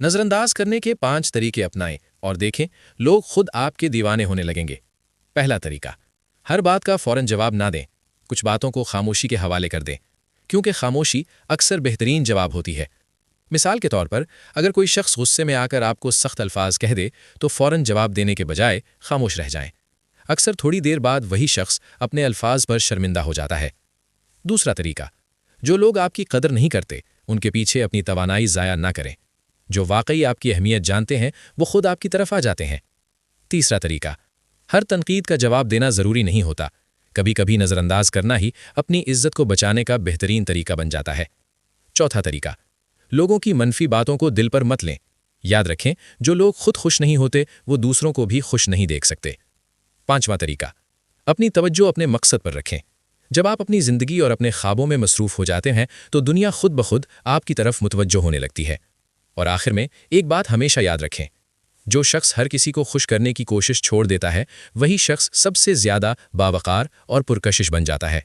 नज़रअंदाज करने के 5 तरीके अपनाएं और देखें लोग खुद आपके दीवाने होने लगेंगे। पहला तरीका, हर बात का फौरन जवाब ना दें। कुछ बातों को खामोशी के हवाले कर दें, क्योंकि खामोशी अक्सर बेहतरीन जवाब होती है। मिसाल के तौर पर, अगर कोई शख्स गुस्से में आकर आपको सख्त अल्फाज कह दे तो फौरन जवाब देने के बजाय खामोश रह जाएं। अक्सर थोड़ी देर बाद वही शख्स अपने अल्फाज पर शर्मिंदा हो जाता है। दूसरा तरीका, जो लोग आपकी कदर नहीं करते उनके पीछे अपनी तवानाई ज़ाया ना करें। जो वाकई आपकी अहमियत जानते हैं वो खुद आपकी तरफ आ जाते हैं। तीसरा तरीका, हर तनकीद का जवाब देना ज़रूरी नहीं होता। कभी कभी नज़रअंदाज करना ही अपनी इज्जत को बचाने का बेहतरीन तरीका बन जाता है। चौथा तरीका, लोगों की मनफी बातों को दिल पर मत लें। याद रखें, जो लोग खुद खुश नहीं होते वो दूसरों को भी खुश नहीं देख सकते। पांचवा तरीका, अपनी तवज्जो अपने मकसद पर रखें। जब आप अपनी ज़िंदगी और अपने ख्वाबों में मसरूफ़ हो जाते हैं तो दुनिया खुद ब खुद आपकी तरफ मुतवज्जो होने लगती है। और आखिर में एक बात हमेशा याद रखें, जो शख्स हर किसी को खुश करने की कोशिश छोड़ देता है वही शख्स सबसे ज़्यादा बावकार और पुरकशिश बन जाता है।